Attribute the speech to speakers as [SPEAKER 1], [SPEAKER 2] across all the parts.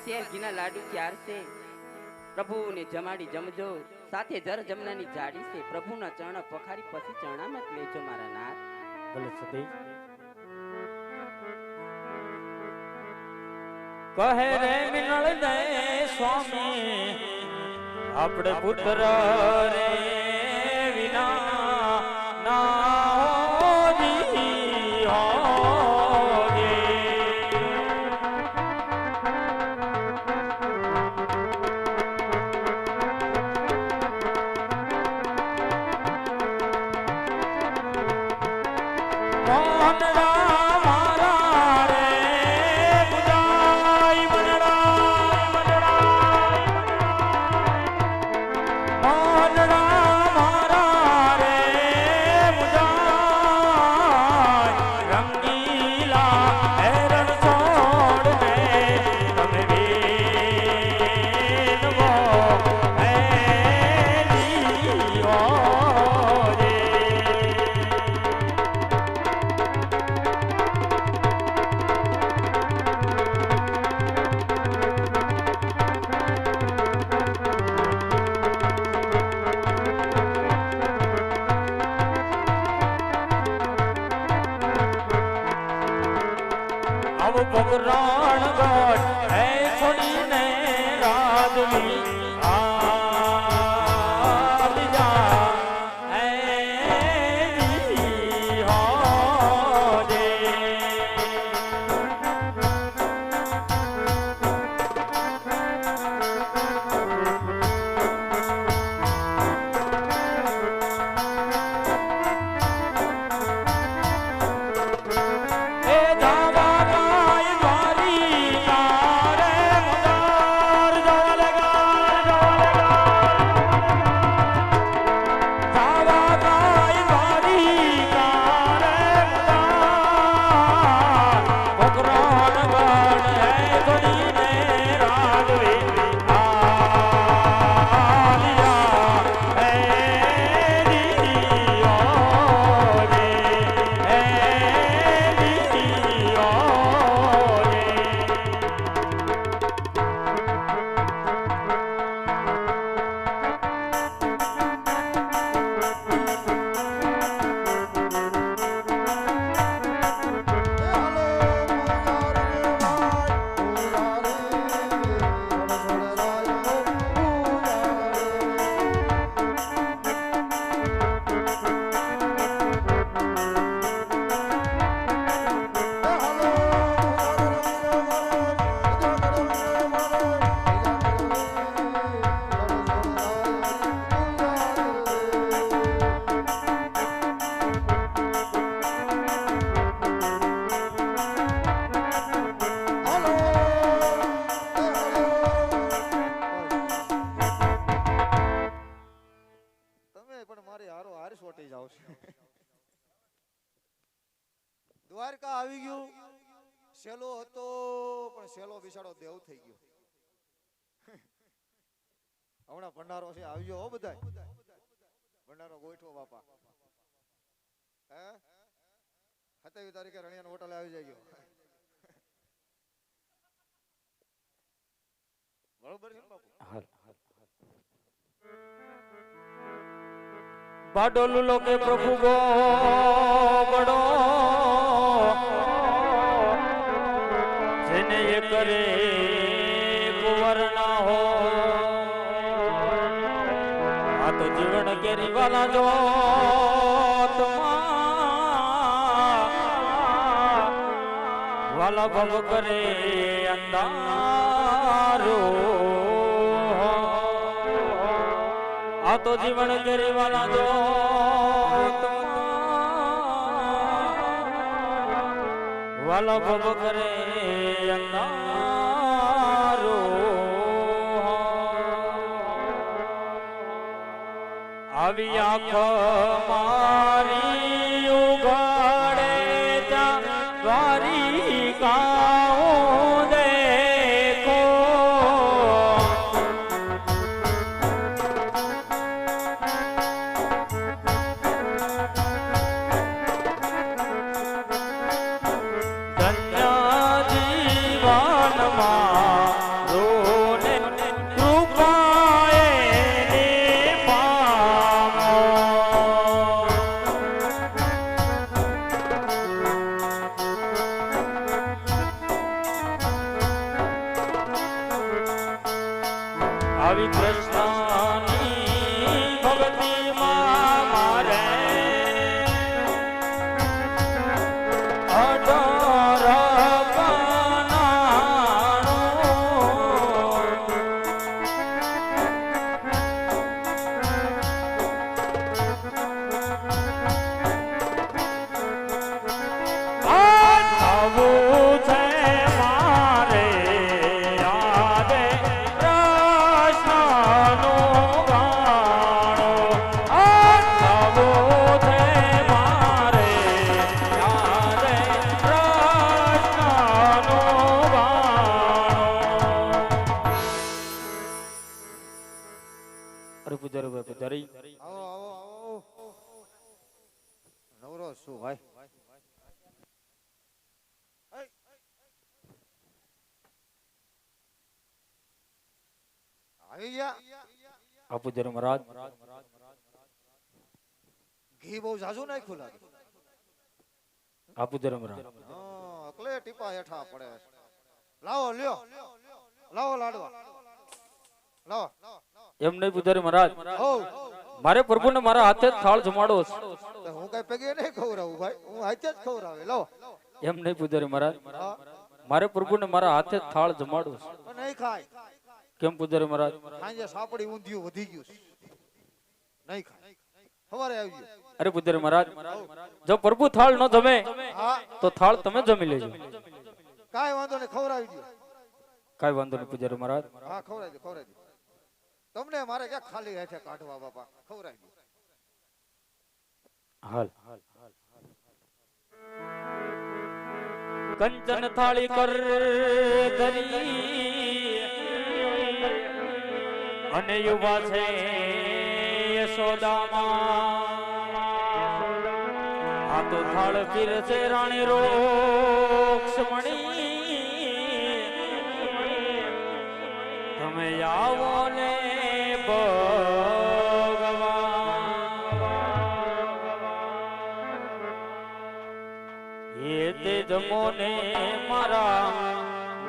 [SPEAKER 1] Share ઘીના લાડુ ચારશે, પ્રભુને જમાડી જમજો, સાથે જર જમનાની જાડી છે, પ્રભુના ચરણ પખારી પછી ચરણામાં લેજો મારા નાથ.
[SPEAKER 2] બોલે સતી કહે રે મિનળ દે સ્વામી આપણે પુત્ર રે વિના ના હોજી હોગે. મોહન પગરાણ ગઢ હે છોડીને રાધવી
[SPEAKER 3] દ્વારકા આવી ગયું. સેલો હતો પણ સેલો બિસાડો દેવ થઈ ગયો. હમણાં ભંડારો છે આવી ગયો હો બધાય. ભંડારો ગોઠવો બાપા. હે 27 તારીખે રણિયાન હોટલે આવી જાય ગયો. બરોબર છે બાપુ.
[SPEAKER 2] બાડોલુ લોકે પ્રભુ ગો બડો જેને એ કરે કુંવર ના હો આ તો જીવન કેરી વાલા જો વાલા ભવ કરે અંધારો આ તો જીવન કેરી વાલા જો વાલા ભવ કરે અંધારો આવી આંખ મારી ઉઘાડે જા દ્વારિકા દેખો ધન્ય જીવનમાં શ્રી કૃષ્ણની ભક્તિમાં મારે અઢાર
[SPEAKER 3] આવો આવો આવો નવરો શું ભાઈ આવી ગયા
[SPEAKER 2] આપુજર મહારાજ
[SPEAKER 3] ઘી બહુ જાજુ નાખ્યું લાગે
[SPEAKER 2] આપુજર મહારાજ
[SPEAKER 3] અકલે ટીપા હેઠા પડે લાવો લ્યો લાવો લાડવા લાવો
[SPEAKER 2] એમ નહીં પૂજારી મહારાજ
[SPEAKER 3] હો
[SPEAKER 2] મારે પ્રભુને મારા હાથે જ થાળ જમાડો છે.
[SPEAKER 3] તો હું કઈ પગે નહીં ખવડાવું ભાઈ હું હાથે જ ખવડાવે લાવો
[SPEAKER 2] એમ નહીં પૂજારી મહારાજ
[SPEAKER 3] હા
[SPEAKER 2] મારે પ્રભુને મારા હાથે જ થાળ જમાડો છે.
[SPEAKER 3] પણ નહીં ખાય
[SPEAKER 2] કેમ પૂજારી મહારાજ
[SPEAKER 3] સાંજે સાપડી ઊંધિયું વધી ગયું છે. નહીં ખાય સવારે આવી ગયું
[SPEAKER 2] અરે પૂજારી મહારાજ જો પ્રભુ થાળ ન જમે
[SPEAKER 3] હા
[SPEAKER 2] તો થાળ તમે જમી લેજો
[SPEAKER 3] કાંઈ વાંધો નહીં ખવડાવી દો
[SPEAKER 2] કાઈ વાંધો નહીં પૂજારી મહારાજ
[SPEAKER 3] હા ખવડાવી દો ખવડાવી દો તમને મારે ક્યાં ખાલી હેઠે કાઢવા બાપા ખવડાવી દો
[SPEAKER 2] હાલ કંચન થાળી કર ધરી અને યુવા છે યશોદામાં આ તો થાળ પીર છે રાણી રોક્ષમણી તમે આવો ને એ તે જમો ને મારા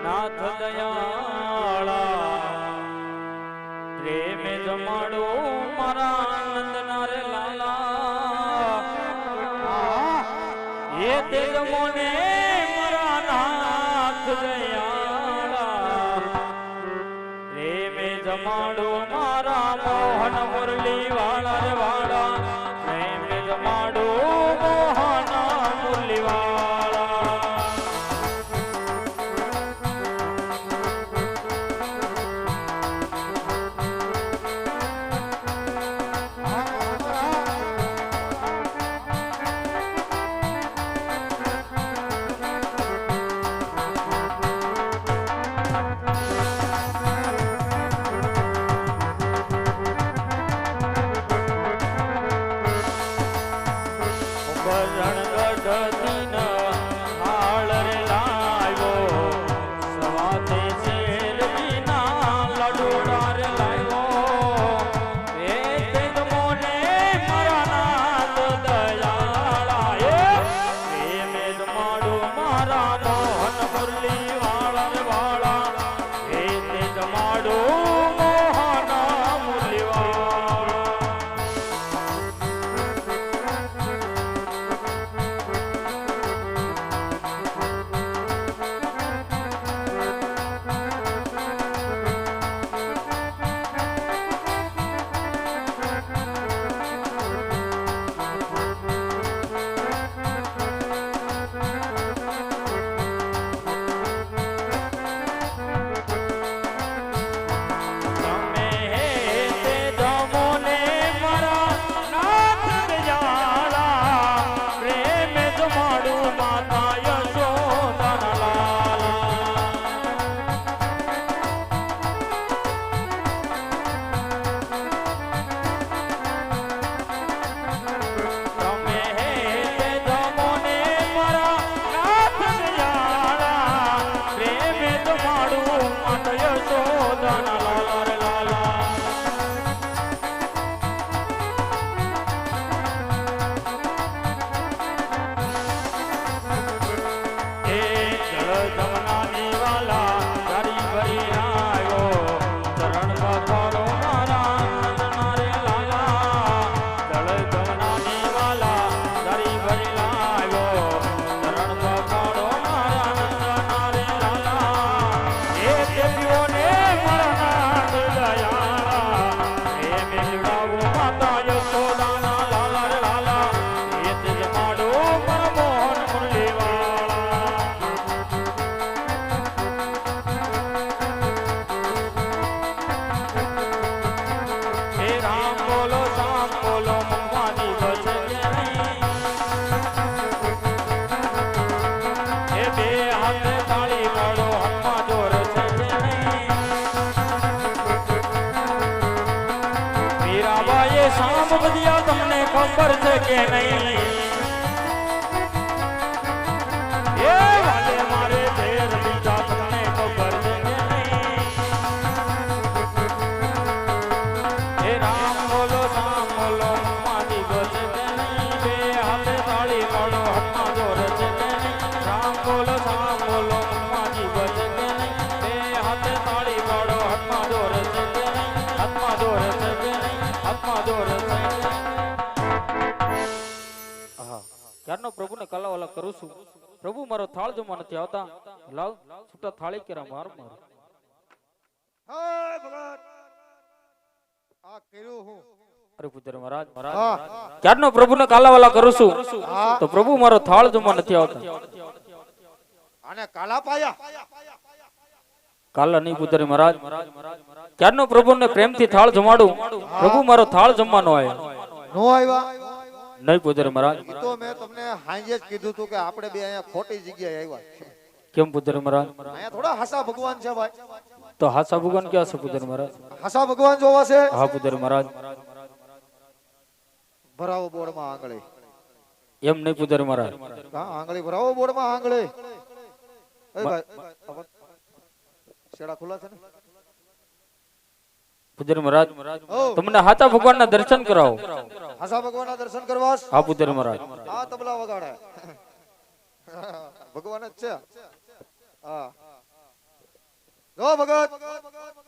[SPEAKER 2] નાથ દયાળા પ્રેમે જમાડો મારા નંદના રે લાલા એ તે જમો ને મારા નાથ દયાળા પ્રેમે જમાડો મારા મોહન મુરલી વાળા રે વાળા પ્રેમે જમાડો મોહન મુરલી વાળા બધિયા તમને ખબર છે કે નહીં એ વાલે મારે ઝેર લીધા તમને ખબર છે કે નહીં એ રામ બોલો મારી ગોસે કે નહીં બે હાથે તાળી પાડો હાથમાં જોર છે કે નહીં રામ બોલો મારી ગોસે કે નહીં બે હાથે તાળી પાડો હાથમાં જોર છે કે નહીં હાથમાં જોર છે કે નહીં હાથમાં જોર છે કે નહીં આહા ક્યારનો પ્રભુને કલાવાલા કરું છું પ્રભુ મારો થાળ જમવા નથી આવતા લાવ છૂટા થાળી કેરા માર માર
[SPEAKER 3] હાય ભગત આ કર્યું હું
[SPEAKER 2] અરે પુત્ર મહારાજ
[SPEAKER 3] હા
[SPEAKER 2] ક્યારનો પ્રભુને કાલાવાલા કરું છું
[SPEAKER 3] હા
[SPEAKER 2] તો પ્રભુ મારો થાળ જમવા નથી આવતા
[SPEAKER 3] આને કાલા પાયા
[SPEAKER 2] કાલા નહીં પુત્ર મહારાજ ક્યારનો પ્રભુને પ્રેમથી થાળ જમાડું પ્રભુ મારો થાળ જમવા નો આવે
[SPEAKER 3] નો આવ્યા
[SPEAKER 2] નહીં પુત્ર મહારાજ
[SPEAKER 3] ઈ તો મેં તમને હાંજે જ કીધું તું કે આપણે બે અહીંયા ખોટી જગ્યાએ આવ્યા
[SPEAKER 2] કેમ પુત્ર મહારાજ
[SPEAKER 3] અહીંયા થોડા હાસા ભગવાન છે ભાઈ
[SPEAKER 2] તો હાસા ભગવાન ક્યાં છે પુત્ર મહારાજ
[SPEAKER 3] હાસા ભગવાન જોવા છે
[SPEAKER 2] હા પુત્ર મહારાજ
[SPEAKER 3] ભરાવો બોર્ડમાં આંગળી
[SPEAKER 2] એમ નહીં પુત્ર મહારાજ
[SPEAKER 3] હા આંગળી ભરાવો બોર્ડમાં આંગળી એ ભાઈ શેડા ખુલ્લા છે ને
[SPEAKER 2] પુત્ર મહારાજ
[SPEAKER 3] ઓ
[SPEAKER 2] તમને હાચા ભગવાનના દર્શન કરાવો
[SPEAKER 3] હાસા ભગવાનના દર્શન કરવા
[SPEAKER 2] હા પુત્ર મહારાજ
[SPEAKER 3] આ તબલા વગાડે ભગવાન જ છે હા જો ભગત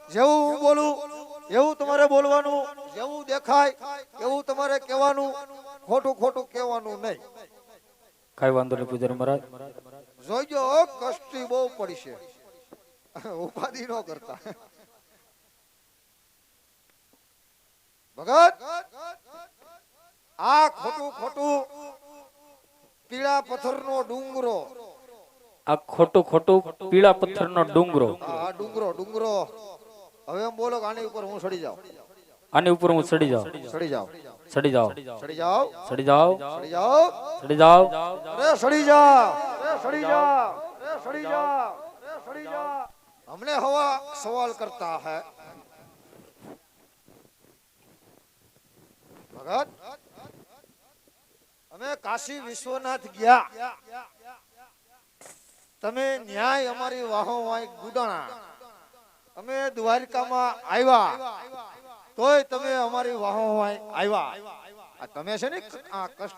[SPEAKER 3] જેવું હું બોલું એવું તમારે બોલવાનું જેવું દેખાય એવું તમારે કહેવાનું ખોટું ખોટું કહેવાનું નહીં
[SPEAKER 2] કઈ વાંધો નહીં પુત્ર મહારાજ
[SPEAKER 3] જોઈજો કષ્ટી બહુ પડશે ઉપાધિ ન કરતા ભગત આ ખોટું ખોટું પીળા પથ્થરનો ડુંગરો
[SPEAKER 2] આ ખોટું ખોટું પીળા પથ્થરનો ડુંગરો
[SPEAKER 3] આ ડુંગરો ડુંગરો હવે એમ બોલો કે આની ઉપર હું સડી જાઉં
[SPEAKER 2] આની ઉપર હું ચડી જાઉં
[SPEAKER 3] સડી જાઉં
[SPEAKER 2] ચડી જાઓ
[SPEAKER 3] સડી જાઉં
[SPEAKER 2] ચડી જાઓ
[SPEAKER 3] સડી જાઉં
[SPEAKER 2] ચડી જાઓ
[SPEAKER 3] અરે સડી જા અરે સડી જા અરે સડી જા અરે સડી જા हमने हवा सवाल करता है भगत અમે કાશી વિશ્વનાથ ગયા તમે ન્યાય અમારી વાહો વાય ગુડાણા અમે દ્વારકામાં આવ્યા તોય તમે અમારી વાહો વાય આવ્યા આ તમે છે ને આ કષ્ટ